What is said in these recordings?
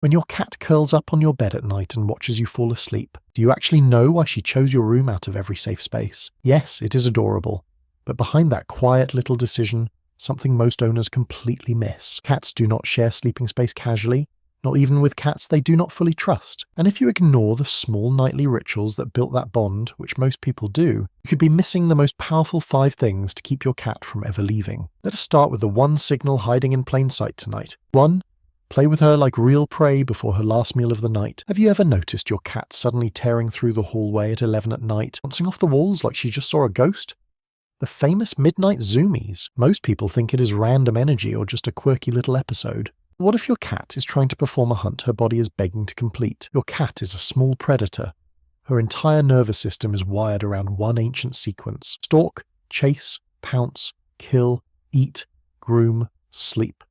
When your cat curls up on your bed at night and watches you fall asleep, do you actually know why she chose your room out of every safe space? Yes, it is adorable. But behind that quiet little decision, something most owners completely miss. Cats do not share sleeping space casually, not even with cats they do not fully trust. And if you ignore the small nightly rituals that built that bond, which most people do, you could be missing the most powerful 5 things to keep your cat from ever leaving. Let us start with the one signal hiding in plain sight tonight. 1. Play with her like real prey before her last meal of the night. Have you ever noticed your cat suddenly tearing through the hallway at 11 at night, bouncing off the walls like she just saw a ghost? The famous midnight zoomies. Most people think it is random energy or just a quirky little episode. What if your cat is trying to perform a hunt her body is begging to complete? Your cat is a small predator. Her entire nervous system is wired around one ancient sequence: stalk, chase, pounce, kill, eat, groom, sleep.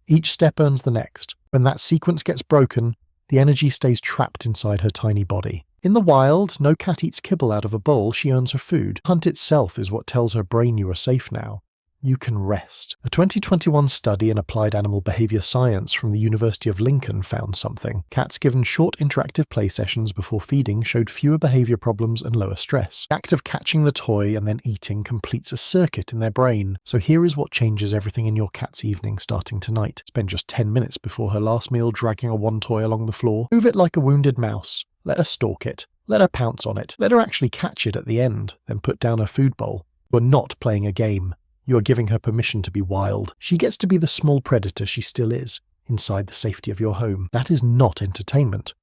Each step earns the next. When that sequence gets broken, the energy stays trapped inside her tiny body. In the wild, no cat eats kibble out of a bowl, she earns her food. Hunt itself is what tells her brain you are safe now. You can rest. A 2021 study in applied animal behavior science from the University of Lincoln found something. Cats given short interactive play sessions before feeding showed fewer behavior problems and lower stress. The act of catching the toy and then eating completes a circuit in their brain. So here is what changes everything in your cat's evening starting tonight. Spend just 10 minutes before her last meal dragging a wand toy along the floor. Move it like a wounded mouse. Let her stalk it. Let her pounce on it. Let her actually catch it at the end, then put down her food bowl. You're not playing a game. You are giving her permission to be wild. She gets to be the small predator she still is, inside the safety of your home. That is not entertainment.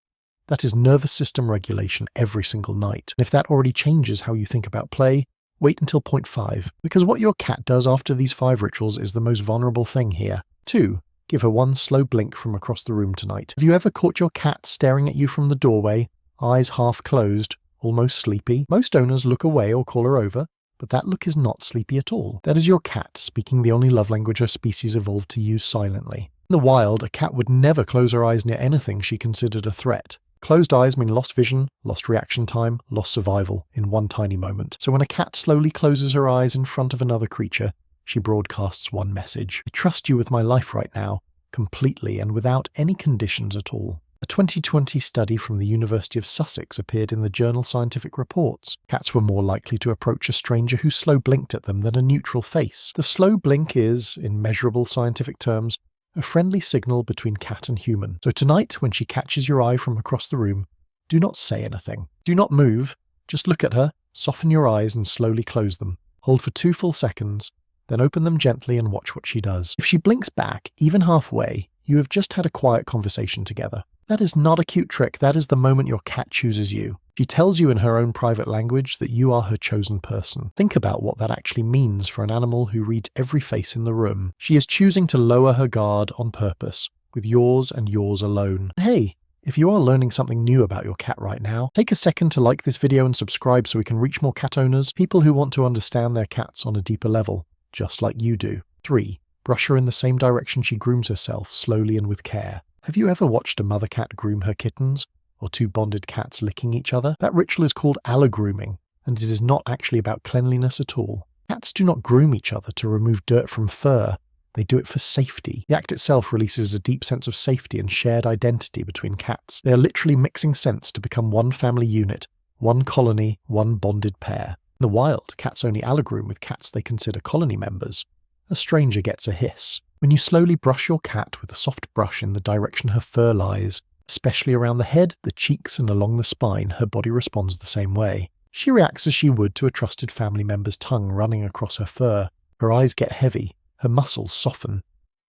That is nervous system regulation every single night. And if that already changes how you think about play, wait until point 5, because what your cat does after these 5 rituals is the most vulnerable thing here. 2. Give her one slow blink from across the room tonight. Have you ever caught your cat staring at you from the doorway, eyes half closed, almost sleepy? Most owners look away or call her over, but that look is not sleepy at all. That is your cat speaking the only love language her species evolved to use silently. In the wild, a cat would never close her eyes near anything she considered a threat. Closed eyes mean lost vision, lost reaction time, lost survival in one tiny moment. So when a cat slowly closes her eyes in front of another creature, she broadcasts one message: I trust you with my life right now, completely and without any conditions at all. A 2020 study from the University of Sussex appeared in the journal Scientific Reports. Cats were more likely to approach a stranger who slow blinked at them than a neutral face. The slow blink is, in measurable scientific terms, a friendly signal between cat and human. So tonight, when she catches your eye from across the room, do not say anything. Do not move. Just look at her, soften your eyes and slowly close them. Hold for 2 full seconds, then open them gently and watch what she does. If she blinks back, even halfway, you have just had a quiet conversation together. That is not a cute trick, that is the moment your cat chooses you. She tells you in her own private language that you are her chosen person. Think about what that actually means for an animal who reads every face in the room. She is choosing to lower her guard on purpose, with yours and yours alone. Hey, if you are learning something new about your cat right now, take a second to like this video and subscribe so we can reach more cat owners, people who want to understand their cats on a deeper level, just like you do. 3. Brush her in the same direction she grooms herself, slowly and with care. Have you ever watched a mother cat groom her kittens, or 2 bonded cats licking each other? That ritual is called allogrooming, and it is not actually about cleanliness at all. Cats do not groom each other to remove dirt from fur, they do it for safety. The act itself releases a deep sense of safety and shared identity between cats. They are literally mixing scents to become one family unit, one colony, one bonded pair. In the wild, cats only allogroom with cats they consider colony members. A stranger gets a hiss. When you slowly brush your cat with a soft brush in the direction her fur lies, especially around the head, the cheeks, and along the spine, her body responds the same way. She reacts as she would to a trusted family member's tongue running across her fur. Her eyes get heavy, her muscles soften.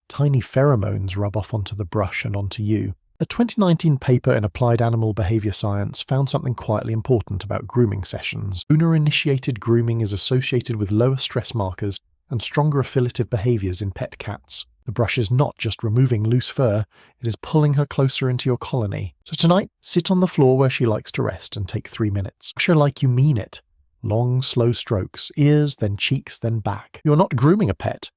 Tiny pheromones rub off onto the brush and onto you. A 2019 paper in Applied Animal Behavior Science found something quietly important about grooming sessions. Owner-initiated grooming is associated with lower stress markers and stronger affiliative behaviors in pet cats. The brush is not just removing loose fur, it is pulling her closer into your colony. So tonight, sit on the floor where she likes to rest and take 3 minutes. Brush her like you mean it. Long, slow strokes, ears, then cheeks, then back. You're not grooming a pet.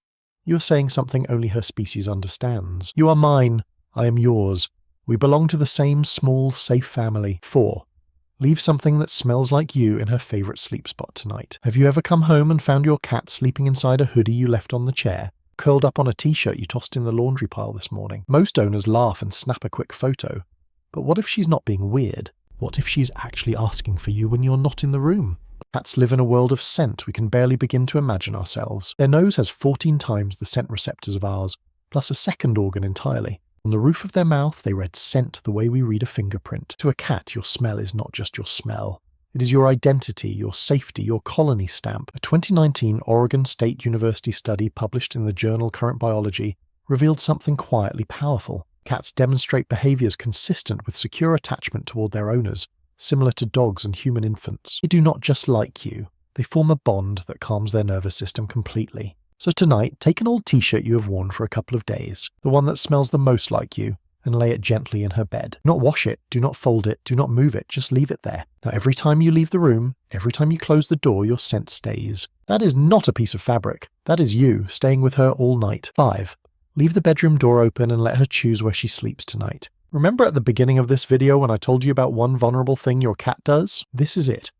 You are saying something only her species understands. You are mine, I am yours. We belong to the same small, safe family. 4. Leave something that smells like you in her favorite sleep spot tonight. Have you ever come home and found your cat sleeping inside a hoodie you left on the chair? curled up on a t-shirt you tossed in the laundry pile this morning. Most owners laugh and snap a quick photo. But what if she's not being weird? What if she's actually asking for you when you're not in the room? Cats live in a world of scent we can barely begin to imagine ourselves. Their nose has 14 times the scent receptors of ours, plus a second organ entirely. On the roof of their mouth, they read scent the way we read a fingerprint. To a cat, your smell is not just your smell. It is your identity, your safety, your colony stamp. A 2019 Oregon State University study published in the journal Current Biology revealed something quietly powerful. Cats demonstrate behaviors consistent with secure attachment toward their owners, similar to dogs and human infants. They do not just like you, they form a bond that calms their nervous system completely. So tonight, take an old t-shirt you have worn for a couple of days, the one that smells the most like you, and lay it gently in her bed. Do not wash it, do not fold it, do not move it, just leave it there. Now every time you leave the room, every time you close the door, your scent stays. That is not a piece of fabric. That is you, staying with her all night. 5. Leave the bedroom door open and let her choose where she sleeps tonight. Remember at the beginning of this video when I told you about one vulnerable thing your cat does? This is it.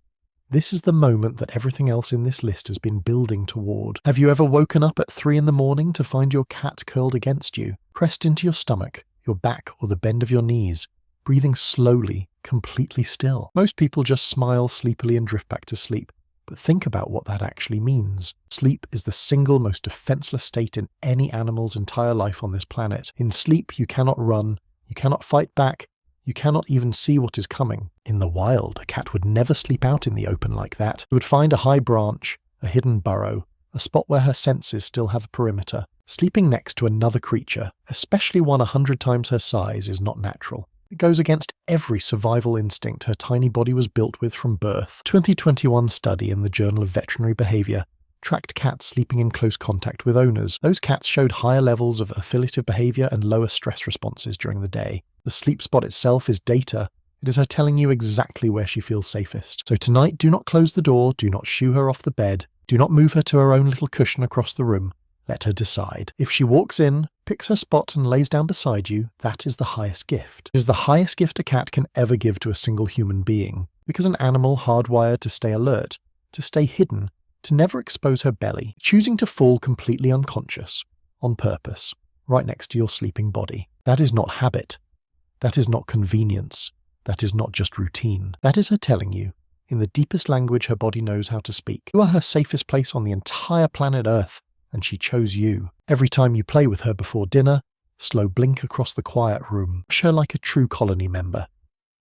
This is the moment that everything else in this list has been building toward. Have you ever woken up at 3 in the morning to find your cat curled against you, pressed into your stomach, your back, or the bend of your knees, breathing slowly, completely still? Most people just smile sleepily and drift back to sleep. But think about what that actually means. Sleep is the single most defenseless state in any animal's entire life on this planet. In sleep, you cannot run, you cannot fight back, you cannot even see what is coming. In the wild, a cat would never sleep out in the open like that. It would find a high branch, a hidden burrow, a spot where her senses still have a perimeter. Sleeping next to another creature, especially one 100 times her size, is not natural. It goes against every survival instinct her tiny body was built with from birth. A 2021 study in the Journal of Veterinary Behavior tracked cats sleeping in close contact with owners. Those cats showed higher levels of affiliative behavior and lower stress responses during the day. The sleep spot itself is data. It is her telling you exactly where she feels safest. So tonight, do not close the door, do not shoo her off the bed, do not move her to her own little cushion across the room. Let her decide. If she walks in, picks her spot and lays down beside you, that is the highest gift. It is the highest gift a cat can ever give to a single human being, because an animal hardwired to stay alert, to stay hidden, to never expose her belly, choosing to fall completely unconscious, on purpose, right next to your sleeping body. That is not habit. That is not convenience. That is not just routine. That is her telling you, in the deepest language her body knows how to speak, you are her safest place on the entire planet Earth, and she chose you. Every time you play with her before dinner, slow blink across the quiet room, watch her like a true colony member.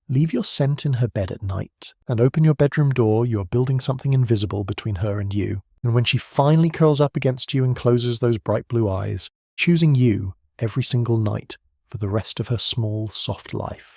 Leave your scent in her bed at night, and open your bedroom door. You are building something invisible between her and you. And when she finally curls up against you and closes those bright blue eyes, choosing you every single night for the rest of her small, soft life.